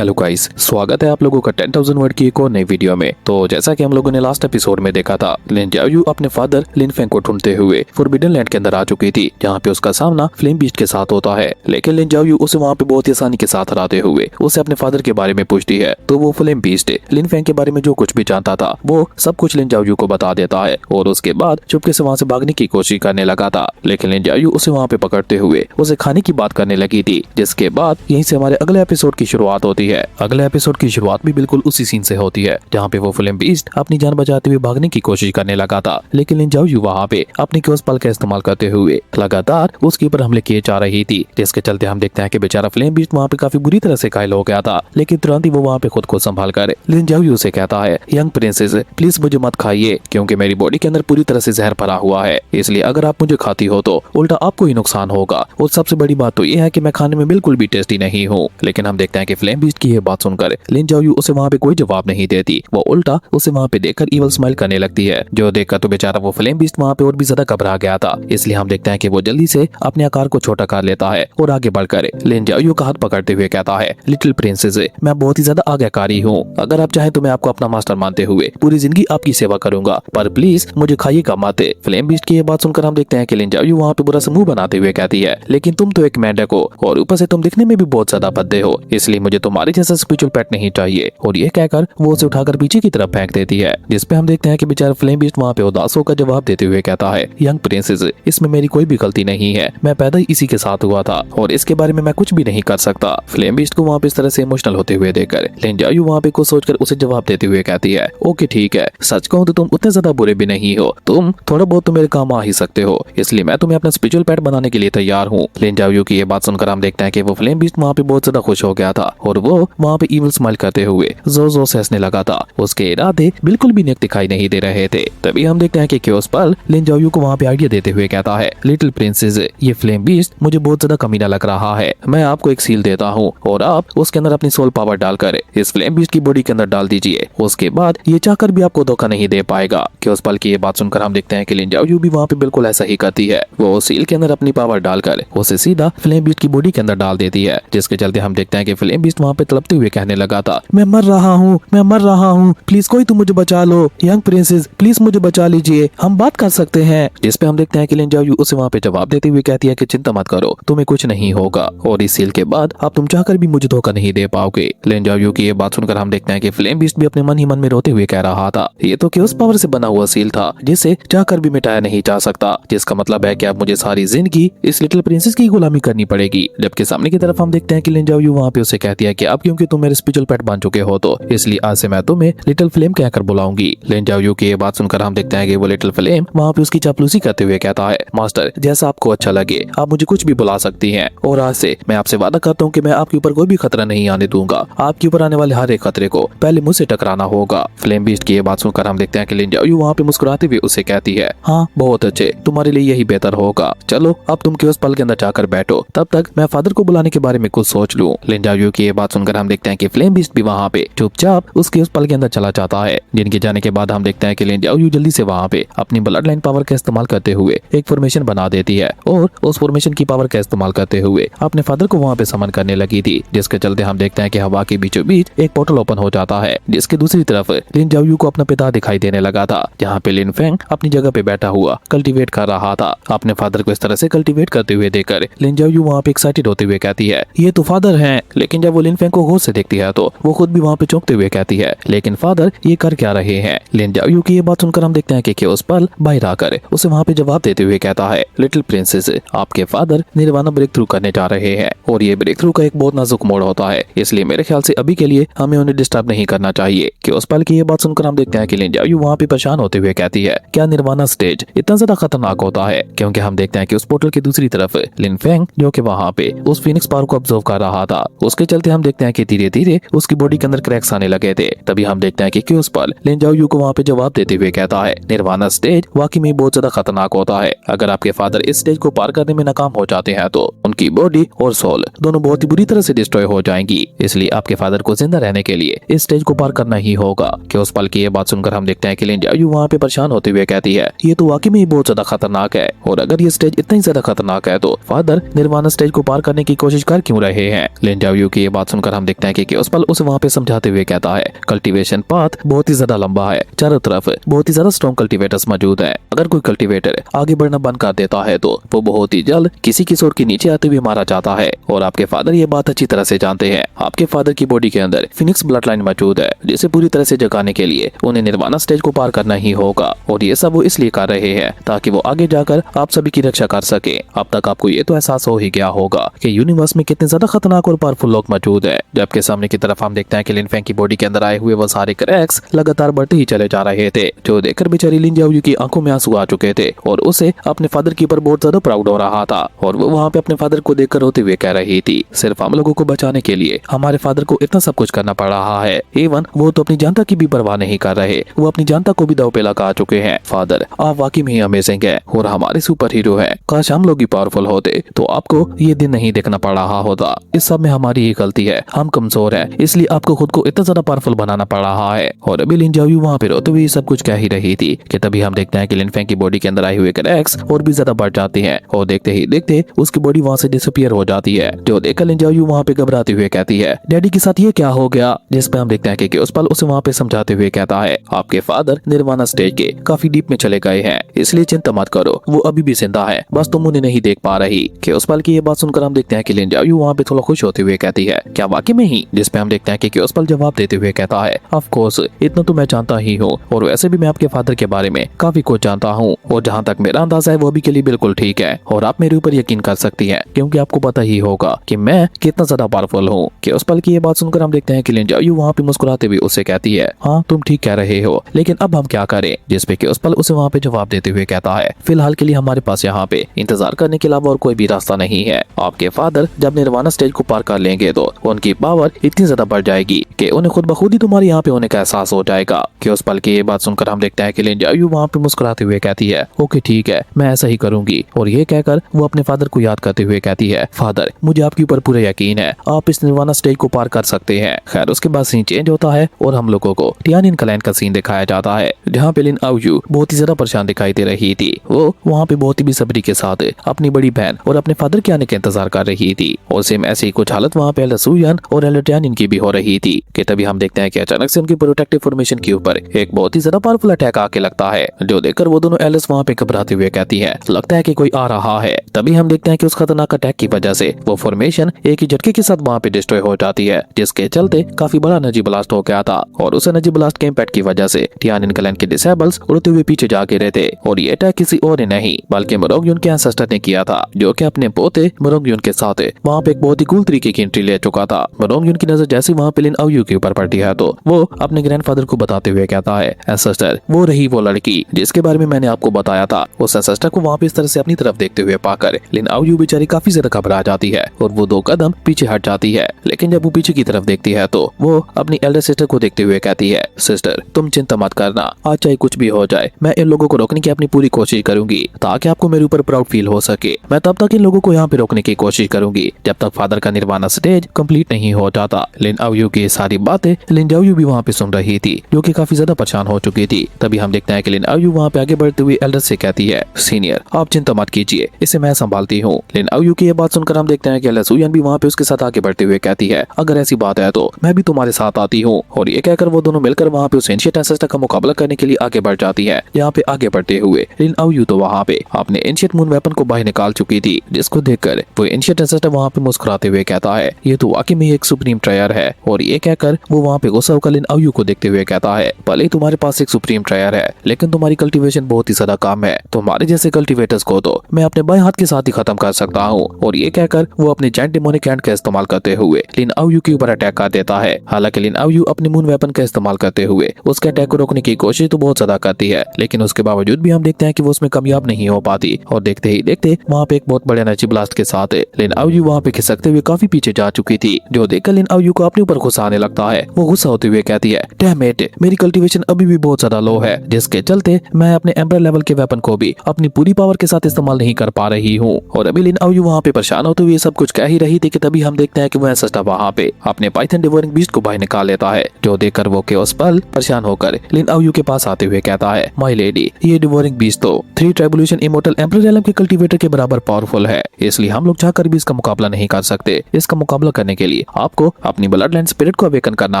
Hello guys, स्वागत है आप लोगों का 10,000 वर्ड की एक और नई वीडियो में। तो जैसा कि हम लोगों ने लास्ट एपिसोड में देखा था, लिन जियाओयू अपने फादर लिन फेंग को ढूंढते हुए फॉरबिडन लैंड के अंदर आ चुकी थी, जहां पे उसका सामना फ्लेम बीस्ट के साथ होता है। लेकिन लिन जियाओयू उसे वहां पे बहुत ही आसानी के साथ हराते हुए उसे अपने फादर के बारे में पूछती है। तो वो फ्लेम बीस्ट लिन फेंग के बारे में जो कुछ भी जानता था वो सब कुछ लिन जियाओयू को बता देता है और उसके बाद चुपके से वहाँ से भागने की कोशिश करने लगा था। लेकिन लिन जियाओयू उसे वहाँ पे पकड़ते हुए उसे खाने की बात करने लगी थी, जिसके बाद यहीं से हमारे अगले एपिसोड की शुरुआत होती है। अगले एपिसोड की शुरुआत भी बिल्कुल उसी सीन से होती है, जहाँ पे वो फ्लेम बीस्ट अपनी जान बचाते हुए भागने की कोशिश करने लगा था। लेकिन लिन जियाओयू वहाँ पे अपनी क्योस पल का इस्तेमाल करते हुए लगातार उसके ऊपर हमले किए जा रही थी, जिसके चलते हम देखते हैं कि बेचारा फ्लेम बीस्ट वहाँ पे काफी बुरी तरह से घायल हो गया था। लेकिन तुरंत ही वो वहाँ पे खुद को संभाल कर लिन जियाओयू से कहता है, यंग प्रिंसेस प्लीज मुझे मत खाइए, क्योंकि मेरी बॉडी के अंदर पूरी तरह से जहर भरा हुआ है, इसलिए अगर आप मुझे खाती हो तो उल्टा आपको ही नुकसान होगा। और सबसे बड़ी बात तो ये है कि मैं खाने में बिल्कुल भी टेस्टी नहीं हूँ। लेकिन हम देखते हैं कि फ्लेम बीस्ट की ये बात सुनकर लिन जियाओयू उसे वहाँ पे कोई जवाब नहीं देती। वो उल्टा उसे वहाँ पे देखकर इवल स्माइल करने लगती है, जो देखकर तो बेचारा वो फ्लेम बीस्ट वहाँ पे और भी ज्यादा घबरा गया था। इसलिए हम देखते हैं कि वो जल्दी से अपने आकार को छोटा कर लेता है और आगे बढ़कर लिन जियाओयू का हाथ पकड़ते हुए कहता है, लिटिल प्रिंसेस मैं बहुत ही ज्यादा आज्ञाकारी हूँ, अगर आप चाहें तो मैं आपको अपना मास्टर मानते हुए पूरी जिंदगी आपकी सेवा करूंगा, पर प्लीज मुझे खाइएगा मत। फ्लेम बीस्ट की ये बात सुनकर हम देखते हैं कि लिन जियाओयू वहाँ पे बुरा सा मुंह बनाते हुए कहती है, लेकिन तुम तो एक मेंढक हो और ऊपर से तुम दिखने में भी बहुत ज्यादा भद्दे हो, इसलिए मुझे तुम्हारे जैसा स्पिरिचुअल पेट नहीं चाहिए। और ये कहकर वो उसे उठाकर पीछे की तरफ फेंक देती है, जिसपे हम देखते हैं कि बेचारा फ्लेम बीस्ट वहाँ पे उदास होकर जवाब देते हुए कहता है, यंग प्रिंसेस इसमें मेरी कोई भी गलती नहीं है, मैं पैदा ही इसी के साथ हुआ था और इसके बारे में मैं कुछ भी नहीं कर सकता। फ्लेम बीस्ट को वहाँ पे इस तरह से इमोशनल होते हुए देखकर लिन जियाओयू वहाँ पे कुछ सोचकर उसे जवाब देते हुए कहती है, ओके ठीक है, सच कहूँ तो तुम उतने ज्यादा बुरे भी नहीं हो, तुम थोड़ा बहुत तो मेरे काम आ ही सकते हो, इसलिए मैं तुम्हें अपना स्पिरिचुअल पेट बनाने के लिए तैयार हूँ। लिन जियाओयू की ये बात सुनकर हम देखते हैं कि वो फ्लेम बीस्ट वहाँ पे बहुत ज्यादा खुश हो गया था और वो वहाँ पे इविल स्माइल करते हुए जोर जोर से हंसने लगा था। उसके इरादे बिल्कुल भी नेक दिखाई नहीं दे रहे थे। तभी हम देखते हैं कि क्योस पल लिन जियाओयू को वहाँ पे आइडिया देते हुए कहता है, लिटिल प्रिंसेस ये फ्लेम बीस्ट मुझे बहुत ज्यादा कमीना लग रहा है, मैं आपको एक सील देता हूँ और आप उसके अंदर अपनी सोल पावर डालकर इस फ्लेम बीस्ट की बॉडी के अंदर डाल दीजिए, उसके बाद ये चाहकर भी आपको धोखा नहीं दे पाएगा। क्योस पल की ये बात सुनकर हम देखते हैं कि लिन जियाओयू भी वहाँ पे बिल्कुल ऐसा ही करती है, वो सील के अंदर अपनी पावर डालकर उसे सीधा फ्लेम बीस्ट की बॉडी के अंदर डाल देती है, जिसके चलते हम देखते हैं कि फ्लेम बीस्ट वहाँ पे तड़पते हुए कहने लगा था, मैं मर रहा हूँ, मैं मर रहा हूँ, प्लीज कोई तुम मुझे बचा लो, यंग प्रिंसेस प्लीज मुझे बचा लीजिए, हम बात कर सकते हैं। जिसपे हम देखते हैं कि लिन जियाओयू उसे वहाँ पे जवाब देते हुए कहती है कि चिंता मत करो, तुम्हें कुछ नहीं होगा और इस सील के बाद अब तुम चाहकर भी मुझे धोखा नहीं दे पाओगे। लिन जियाओयू की ये बात सुनकर हम देखते हैं कि फ्लेम बीस्ट भी अपने मन ही मन में रोते हुए कह रहा था, ये तो क्योस पावर से बना हुआ सील था जिसे चाहकर भी मिटाया नहीं जा सकता, जिसका मतलब है कि अब मुझे सारी जिंदगी इस लिटिल प्रिंसेस की गुलामी करनी पड़ेगी। जबकि सामने की तरफ हम देखते हैं कि लिन जियाओयू वहाँ पे उसे कहती है कि अब क्योंकि तुम मेरे स्पिरिचुअल पेट बन चुके हो तो इसलिए आज से मैं तुम्हें लिटिल फ्लेम कहकर बुलाऊंगी। लिन जियाओयू की ये बात सुनकर हम देखते हैं कि वो लिटिल फ्लेम वहाँ पे उसकी चापलूसी करते हुए कहता है, मास्टर जैसा आपको अच्छा लगे आप मुझे कुछ भी बुला सकती हैं और आज से मैं आपसे वादा करता हूँ कि मैं आपके ऊपर कोई भी खतरा नहीं आने दूंगा, आपके ऊपर आने वाले हर एक खतरे को पहले मुझसे टकराना होगा। फ्लेम बीस्ट की ये बात सुनकर हम देखते हैं कि लिन जियाओयू वहाँ पे मुस्कुराते हुए उसे कहती है, हाँ बहुत अच्छे, तुम्हारे लिए यही बेहतर होगा, चलो अब तुम उस पल के अंदर जाकर बैठो, तब तक मैं फादर को बुलाने के बारे में कुछ सोच लूं। लिन जियाओयू की ये बात सुनकर हम देखते हैं कि फ्लेम बीस्ट भी वहाँ पे चुपचाप उसके उस पल के अंदर चला जाता है, जिनके जाने के बाद हम देखते हैं कि लिन जियाओयू जल्दी से वहाँ पे अपनी ब्लड लाइन पावर का इस्तेमाल करते हुए एक फॉर्मेशन बना देती है और उस फॉर्मेशन की पावर का इस्तेमाल करते हुए अपने फादर को वहाँ पे समन करने लगी थी, जिसके चलते हम देखते हैं कि हवा के बीचों बीच एक पोर्टल ओपन हो जाता है, जिसके दूसरी तरफ लिन जियाओयू को अपना पिता दिखाई देने लगा था, जहाँ पे लिन फेंग अपनी जगह पे बैठा हुआ कल्टीवेट कर रहा था। अपने फादर को इस तरह से कल्टीवेट करते हुए देखकर लिन जियाओयू वहाँ पे एक्साइटेड होते हुए कहती है, ये तो फादर हैं। लेकिन जब वो लिन फेंग को गौर से देखती है तो वो खुद भी वहाँ पे चौंकते हुए कहती है, लेकिन फादर ये कर क्या रहे हैं। लिन जियाओयू की ये बात सुनकर हम देखते हैं कि उस पल बाहर आकर उसे वहाँ पे जवाब देते हुए कहता है, लिटिल प्रिंसेस आपके फादर निर्वाणा ब्रेक थ्रू करने जा रहे हैं और ये ब्रेक थ्रू का एक बहुत नाजुक मोड़ होता है, इसलिए मेरे ख्याल से अभी के लिए हमें उन्हें डिस्टर्ब नहीं करना चाहिए। कि उस पल की ये बात सुनकर हम देखते हैं कि लिन जियाओयू वहाँ पे परेशान होते हुए कहती है, क्या निर्वाणा स्टेज इतना ज्यादा खतरनाक होता है, क्योंकि हम देखते हैं कि उस पोर्टल की दूसरी तरफ लिन फेंग जो कि वहाँ पे उस फिनिक्स पावर को ऑब्जर्व कर रहा था, उसके चलते हम देखते हैं कि धीरे धीरे उसकी बॉडी के अंदर क्रैक्स आने लगे थे। तभी हम देखते हैं कि उस पल लिन जियाओयू को वहाँ पे जवाब देते हुए कहता है, निर्वाणा स्टेज वाकई में बहुत ज्यादा खतरनाक होता है, अगर आपके फादर इस स्टेज को पार करने में नाकाम हो जाते हैं तो उनकी बॉडी और सोल दोनों बहुत ही बुरी तरह से डिस्ट्रॉय हो जाएंगी, इसलिए आपके फादर को जिंदा रहने के लिए इस स्टेज को पार करना ही होगा। कि उस पल की ये बात सुनकर हम देखते हैं कि लिन जियाओयू वहाँ पे परेशान होते हुए कहती है, ये तो वाकई में बहुत ज्यादा खतरनाक है और अगर ये स्टेज इतना ही ज्यादा खतरनाक है तो फादर निर्वाणा स्टेज को पार करने की कोशिश कर क्यों रहे हैं। लिन जियाओयू की ये बात सुनकर सुनकर हम देखते हैं कि केओसपाल उसे वहाँ पे समझाते हुए कहता है कल्टीवेशन पाथ बहुत ही ज्यादा लंबा है, चारों तरफ बहुत ही ज्यादा स्ट्रॉन्ग कल्टीवेटर्स मौजूद है। अगर कोई कल्टीवेटर आगे बढ़ना बंद कर देता है तो वो बहुत ही जल्द किसी की सोर के नीचे आते हुए मारा जाता है। और आपके फादर ये बात अच्छी तरह से जानते हैं। आपके फादर की बॉडी के अंदर फिनिक्स ब्लड लाइन मौजूद है, जिसे पूरी तरह से जगाने के लिए उन्हें निर्वाणा स्टेज को पार करना ही होगा। और ये सब वो इसलिए कर रहे हैं ताकि वो आगे जाकर आप सभी की रक्षा कर सके। अब तक आपको ये तो एहसास हो ही गया होगा कि यूनिवर्स में कितने ज्यादा खतरनाक और पावरफुल लोग मौजूद है। जबकि सामने की तरफ हम देखते हैं कि लिन फेंग की बॉडी के अंदर आए हुए वो सारे क्रैक्स लगातार बढ़ते ही चले जा रहे थे, जो देखकर बेचारी लिन जाओयू की आंखों में आंसू आ चुके थे और उसे अपने फादर के ऊपर बहुत ज्यादा प्राउड हो रहा था। और वो वहाँ पे अपने फादर को देखकर रोते हुए कह रही थी, सिर्फ हम लोगों को बचाने के लिए हमारे फादर को इतना सब कुछ करना पड़ रहा है। इवन वो तो अपनी जनता की भी परवाह नहीं कर रहे, वो अपनी जनता को भी दांव पे लगा चुके हैं। फादर, आप वाकई में ही अमेजिंग है और हमारे सुपर हीरो है। काश हम लोग भी पावरफुल होते तो आपको ये दिन नहीं देखना पड़ रहा होता। इस सब में हमारी ही गलती है, हम कमजोर है, इसलिए आपको खुद को इतना ज्यादा पावरफुल बनाना पड़ रहा है। और अभी लिन जाओयू वहाँ पे रोते हुए सब कुछ कह ही रही थी कि तभी हम देखते हैं कि लिन फेंग की बॉडी के अंदर आए हुए क्रैक्स और भी ज्यादा बढ़ जाती हैं और देखते ही देखते उसकी बॉडी वहाँ से डिसअपीयर हो जाती है। जो देखकर लिन जाओयू वहाँ पे घबराते हुए कहती है, डैडी के साथ ये क्या हो गया? जिसपे हम देखते हैं कि केओसपाल उसे वहाँ पे समझाते हुए कहता है, आपके फादर निर्वाणा स्टेज के काफी डीप में चले गए हैं, इसलिए चिंता मत करो, वो अभी भी जिंदा है, बस तुम उन्हें नहीं देख पा रही। केओसपाल की ये बात सुनकर हम देखते हैं कि लिन जाओयू वहाँ पे थोड़ा खुश होते हुए कहती है, क्या वाकई में ही? जिसपे हम देखते हैं कि केओसपाल जवाब देते हुए कहता है, ऑफ कोर्स, इतना तो मैं जानता ही हूँ और वैसे भी मैं आपके फादर के बारे में काफी कुछ जानता हूँ और जहाँ तक मेरा अंदाजा है वो अभी के लिए बिल्कुल ठीक है और आप मेरे ऊपर यकीन कर सकती हैं क्योंकि आपको पता ही होगा कि मैं कितना ज्यादा पावरफुल हूँ। केओसपाल की ये बात सुनकर हम देखते हैं कि लिन जाओयू वहाँ पे मुस्कुराते हुए उससे कहती है, हाँ तुम ठीक कह रहे हो, लेकिन अब हम क्या करें? जिसपे केओसपाल उसे वहाँ पे जवाब देते हुए कहता है, फिलहाल के लिए हमारे पास यहाँ पे इंतजार करने के अलावा और कोई भी रास्ता नहीं है। आपके फादर जब निर्वाणा स्टेज को पार कर लेंगे तो उनकी पावर इतनी ज्यादा बढ़ जाएगी कि उन्हें खुद ब खुद ही तुम्हारे यहाँ पे होने का एहसास हो जाएगा। केओसपाल की ये बात सुनकर हम देखते हैं कि लिन जाओयू वहाँ पे मुस्कुराते हुए कहती है, ओके ठीक है, मैं ऐसा ही करूंगी। और ये कहकर वो अपने फादर को याद करते हुए कहती है, फादर मुझे आपके ऊपर पूरा यकीन है, आप इस निर्वाणा स्टेज को पार कर सकते हैं। खैर उसके बाद सीन चेंज होता है और हम लोगों को टियानिन क्लैन का सीन दिखाया जाता है, जहाँ पे लिन आउयू बहुत ही ज्यादा परेशान दिखाई दे रही थी। वो वहाँ पे बहुत ही बेसब्री के साथ अपनी बड़ी बहन और अपने फादर के आने का इंतजार कर रही थी और सेम ऐसी ही कुछ हालत वहाँ पे एल्डर सुयान और एल्डर टियानिन की भी हो रही थी कि तभी हम देखते हैं कि अचानक से उनकी प्रोटेक्टिव फॉर्मेशन के ऊपर एक बहुत ही ज्यादा पावरफुल अटैक आके लगता है, जो देखकर वो दोनों एल्डर्स वहाँ पे घबराते हुए कहती है, लगता है कि कोई आ रहा है। तभी हम देखते हैं कि उस खतरनाक अटैक की वजह से वो फॉर्मेशन एक ही झटके के साथ वहाँ पे डिस्ट्रॉय हो जाती है, जिसके चलते काफी बड़ा एनर्जी ब्लास्ट हो गया था और उस एनर्जी ब्लास्ट के इम्पैक्ट की वजह से टियानिन क्लैन के डिसेबल्स उड़ते हुए पीछे जा गिरे थे। और ये अटैक किसी और ने नहीं बल्कि मोरोंगयुन के एंसेस्टर ने किया था, जो कि अपने पोते मोरोंगयुन के साथ वहाँ पे एक बहुत ही कूल तरीके की एंट्री ले चुका था। मोरोंगयुन की नजर जैसे वहाँ पे लिन आउयू के ऊपर पड़ती है तो वो अपने ग्रैंडफादर को बताते हुए कहता है, एंसेस्टर वो रही वो लड़की जिसके बारे में मैंने आपको बताया था। उस एंसेस्टर को वहाँ पे इस तरह से अपनी तरफ देखते हुए पाकर लिन आउयू बेचारी काफी ज्यादा घबरा जाती है और वो 2 कदम पीछे हट जाती है। लेकिन जब वो पीछे की तरफ देखती है तो वो अपनी एल्डर सिस्टर को देखते हुए कहती है, सिस्टर तुम चिंता मत करना, आज चाहे कुछ भी हो जाए मैं इन लोगों को रोकने की अपनी पूरी कोशिश करूंगी ताकि आपको मेरे ऊपर प्राउड फील हो सके। मैं तब तक इन लोगों को यहाँ पे रोकने की कोशिश करूंगी जब तक फादर का निर्वाणा स्टेज कंप्लीट नहीं हो जाता। लिन आउयू की सारी बातें लिन जाओयू भी वहाँ पे सुन रही थी, जो कि काफी ज्यादा परेशान हो चुकी थी। तभी हम देखते हैं कि लिन आउयू वहाँ पे आगे बढ़ते हुए एल्डर से कहती है, सीनियर आप चिंता मत कीजिए, इसे मैं संभालती हूँ। लिन आउयू की ये बात सुनकर हम देखते हैं कि एल्डर सुयान भी वहाँ पे उसके साथ आगे बढ़ते हुए कहती है, अगर ऐसी बात है तो मैं भी तुम्हारे साथ आती हूँ। और ये कहकर वो दोनों मिलकर वहाँ पे उस एंशिएंट एंसेस्टर का मुकाबला करने के लिए आगे बढ़ जाती है। यहाँ पे आगे बढ़ते हुए लिन आउयू तो वहाँ पे अपने एंशिएंट मून वेपन को बाहर निकाल चुकी थी, जिसको देखकर वो एंशिएंट एंसेस्टर वहाँ पे मुस्कुराते हुए कहता है, ये तो वाकई में एक सुप्रीम ट्रायर है। और ये कहकर वो वहाँ पे गुस्सा होकर लिन आउयू को देखते हुए कहता है, भले ही तुम्हारे पास एक सुप्रीम ट्रायर है लेकिन तुम्हारी कल्टीवेशन बहुत ही ज्यादा कम है, तुम्हारे जैसे कल्टीवेटर्स को तो मैं अपने बाएं हाथ के साथ ही खत्म कर सकता हूँ। और ये कहकर वो अपने जायंट डेमोनिक हैंड का इस्तेमाल करते हुए लिन आउयू के ऊपर अटैक कर देता है। हालांकि लिन आउयू अपने मून वेपन का इस्तेमाल करते हुए उसके अटैक को रोकने की कोशिश तो बहुत ज्यादा करती है, लेकिन उसके बावजूद भी हम देखते हैं कि वो उसमें कामयाब नहीं हो पाती। और देखते ही देखते वहाँ पे एक बहुत बड़े एनर्जी ब्लास्ट के साथ लिन आउयू वहाँ पे खिसकते हुए काफी पीछे जा चुकी थी, जो देखकर लिन आउयू को अपने ऊपर गुस्सा आने लगता है। वो गुस्सा होते हुए कहती है, डैम इट, मेरी कल्टीवेशन अभी भी बहुत ज्यादा लो है, जिसके चलते मैं अपने एम्बर लेवल के वेपन को भी अपनी पूरी पावर के साथ इस्तेमाल नहीं कर पा रही हूँ। और अभी लिन आउयू वहाँ पे परेशान होते हुए सब कुछ कह ही रही थी कि तभी हम देखते हैं कि वो एंसेस्टर वहाँ पे अपने पाइथन डिवोरिंग बीस्ट को बाहर निकाल लेता है, जो देखकर वो केओसपाल परेशान होकर लिन आउयू के पास आते हुए कहता है, माय लेडी ये डिवोरिंग बीस्ट तो 3 ट्राइबुलेशन इमोर्टल एम्पर रेलम के कल्टीवेटर के बराबर पावरफुल है, इसलिए हम लोग चाहकर भी इसका मुकाबला नहीं कर सकते। इसका मुकाबला करने के लिए कि आपको अपनी ब्लड लाइन स्पिरिट को अवेकन करना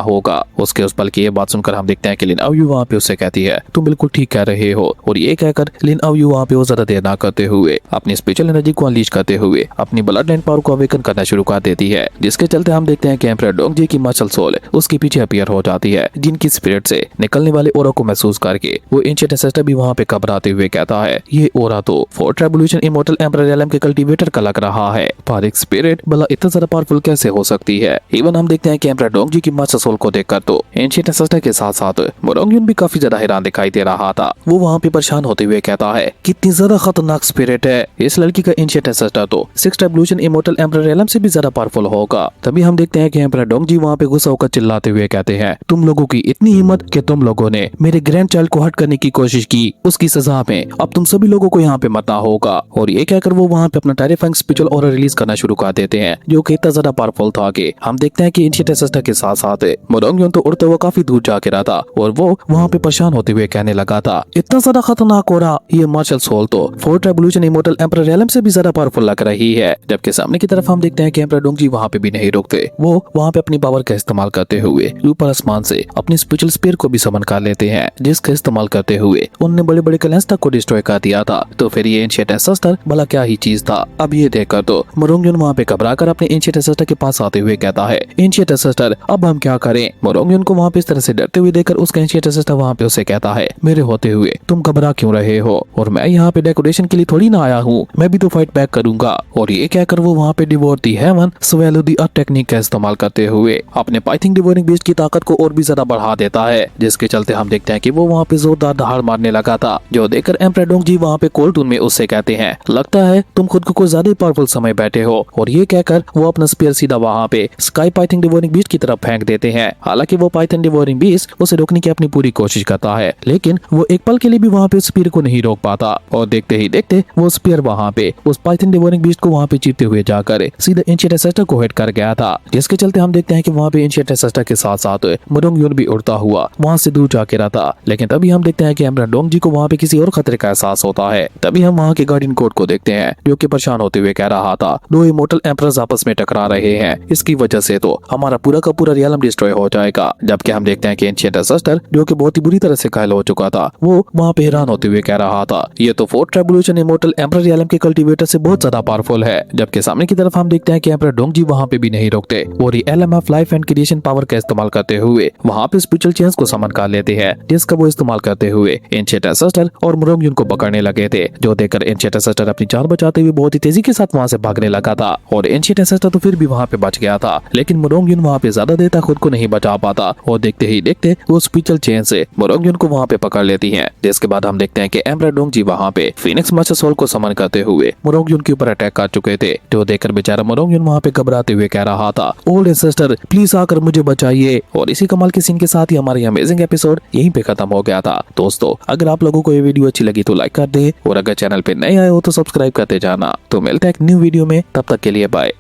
होगा। उसके उस पल की ये बात सुनकर हम देखते हैं कि लिन अवयू वहाँ पे उससे कहती है तुम बिल्कुल ठीक कह रहे हो, और ये कहकर लिन अवयू वहाँ पे वो ज्यादा देर ना करते हुए अपनी स्पिरिचुअल एनर्जी को अनलीश करते हुए अपनी ब्लड लाइन पावर को अवेकन करना शुरू कर देती है, जिसके चलते हम देखते हैं कि एम्परर डोंगजी की मार्शल सोल उसके पीछे अपीयर हो जाती है, जिनकी स्पिरिट से निकलने वाले ओरा को महसूस करके वो एंशिएंट एंसेस्टर भी वहाँ पे घबराते हुए कहता है ये ओरा तो fourth revolution immortal emperor realm के कल्टीवेटर का लग रहा है, पर एक स्पिरिट भला इतना ज्यादा पावरफुल कैसे हो सकती है। इवन हम देखते हैं कि एम्परर डोंगजी की मार्शल सोल को देखकर तो एंशिएंट एंसेस्टर के साथ साथ मोरोंगयुन भी काफी ज्यादा हैरान दिखाई दे रहा था। वो वहाँ पे परेशान होते हुए कहता है कितनी ज्यादा खतरनाक स्पिरिट है, इस लड़की का एंशिएंट एंसेस्टर तो sixth revolution immortal emperor realm से भी ज्यादा पावरफुल होगा। तभी हम देखते हैं कि एम्परर डोंगजी वहाँ पे गुस्सा होकर चिल्लाते हुए कहते हैं तुम लोगों की इतनी हिम्मत कि तुम लोगों ने मेरे ग्रैंड चाइल्ड को हर्ट करने की कोशिश की, उसकी सजा में अब तुम सभी लोगों को यहाँ पे मरना होगा। और ये कहकर वो वहाँ पे अपना टेरिफाइंग स्पिरिचुअल ऑरा रिलीज करना शुरू कर देते हैं, जो कि इतना ज्यादा पावरफुल था कि हम देखते हैं कि एंशिएंट एंसेस्टर के साथ साथ मोरोंगयुन तो उड़ते हुए काफी दूर जाके रहा था, और वो वहाँ पे परेशान होते हुए कहने लगा था इतना ज्यादा खतरनाक हो रहा, ये मार्शल सोल तो fourth revolution immortal emperor realm से भी ज्यादा पावरफुल लग रही है। जबकि सामने की तरफ हम देखते हैं कि एम्परर डोंगजी वहाँ पे भी नहीं रुकते, वो वहाँ पे अपनी पावर का इस्तेमाल करते हुए ऊपर आसमान से अपनी स्पिरिचुअल स्पीयर को भी समन कर लेते हैं, जिसका इस्तेमाल करते हुए उनने बड़े बड़े क्लैंस तक को डिस्ट्रॉय कर दिया था। तो फिर ये एंशिएंट एंसेस्टर भला क्या ही चीज था। अब ये देखकर तो मोरोंगयुन वहाँ पे घबराकर अपने एंशिएंट एंसेस्टर के पास आते हुए कहता है एंशिएंट एंसेस्टर अब हम क्या करें। मोरोंगयुन को वहाँ पे इस तरह से डरते हुए देखकर उसका एंशिएंट एंसेस्टर वहाँ पे उसे कहता है मेरे होते हुए तुम घबरा क्यों रहे हो, और मैं यहाँ पे डेकोरेशन के लिए थोड़ी ना आया हूँ, मैं भी तो फाइट बैक करूंगा। और ये कहकर वो वहाँ पे डिवोर दी हेवन स्वेलो दी अर्थ टेक्निक का इस्तेमाल करते हुए अपने पाइथिंग डिवोरिंग बीस्ट की ताकत को और भी ज्यादा बढ़ा देता है, जिसके चलते हम देखते हैं कि वो वहाँ पे जोरदार दहाड़ मारने लगा था, जो देखकर एम्परर डोंगजी वहाँ पे कोल्ड टून में उससे कहते हैं लगता है तुम खुद को कुछ ज्यादा पावरफुल समय बैठे हो। और ये कहकर वो अपना स्पीयर सीधा वहाँ पे स्काई पाइथिंग डिवोरिंग बीस्ट की तरफ फेंक देते हैं। हालांकि वो पाइथन डिवोरिंग बीस्ट उसे रोकने की अपनी पूरी कोशिश करता है, लेकिन वो एक पल के लिए भी वहाँ पे स्पीयर को नहीं रोक पाता, और देखते ही देखते वो स्पीयर वहाँ पे उस पाइथन डिवोरिंग बीस्ट को वहाँ पे चीरते हुए जाकर सीधा एंशिएंट एंसेस्टर को हिट कर गया था, जिसके चलते हम देखते हैं कि वहाँ पे एंशिएंट एंसेस्टर के साथ साथ मोरोंगयुन भी उड़ता हुआ वहाँ से दूर जाके रहा था। लेकिन तभी हम देखते हैं कि एम्परर डोंगजी को वहाँ पे किसी और खतरे का एहसास होता है। तभी हम वहाँ के गार्डियन कोड को देखते हैं, जो कि परेशान होते हुए कह रहा था दो इमॉर्टल एम्परर्स आपस में टकरा रहे हैं, इसकी वजह से तो हमारा पूरा का पूरा रियलम डिस्ट्रॉय हो जाएगा। जबकि हम देखते हैं कि एंशिएंट एंसेस्टर, जो कि बहुत ही बुरी तरह से घायल हो चुका था, वो वहाँ पे हैरान होते हुए कह रहा था ये तो fourth revolution immortal emperor realm के कल्टीवेटर से बहुत ज्यादा पावरफुल है। जबकि सामने की तरफ हम देखते हैं कि एम्परर डोंगजी वहाँ पे भी नहीं रुकते, और ये एलएमएफ लाइफ एंड क्रिएशन पावर का इस्तेमाल करते हुए वहाँ पे स्पिरिचुअल चेंज को समन कर लेते हैं, जिसका वो इस्तेमाल करते हुए एंशिएंट एंसेस्टर और मोरोंगयुन को पकड़ने लगे थे, जो देखकर एंशिएंट एंसेस्टर अपनी जान बचाते हुए बहुत ही तेजी के साथ वहाँ से भागने लगा था। और एंशिएंट एंसेस्टर तो फिर भी वहाँ पे बच गया था, लेकिन मोरोंगयुन वहाँ पे ज्यादा देर तक खुद को नहीं बचा पाता, और देखते ही देखते वो स्पिरिचुअल चेंज से मोरोंगयुन को वहाँ पे पकड़ लेती है। जिसके बाद हम देखते हैं कि एम्परर डोंगजी वहाँ पे फीनिक्स मास्टर सोल को समन करते हुए मोरोंगयुन के ऊपर अटैक कर चुके थे, जो देखकर बेचारा मोरोंगयुन वहाँ पे घबराते हुए कह रहा था ओल्ड एंसेस्टर प्लीज आकर मुझे बचाइए। और इसी कमाल के सीन के साथ ही हमारी अमेजिंग एपिसोड यहीं पे खत्म हो गया था। दोस्तों अगर आप लोगों को ये वीडियो अच्छी लगी तो लाइक कर दे, और अगर चैनल पे नए आए हो तो सब्सक्राइब करते जाना। तो मिलते हैं एक न्यू वीडियो में, तब तक के लिए बाय।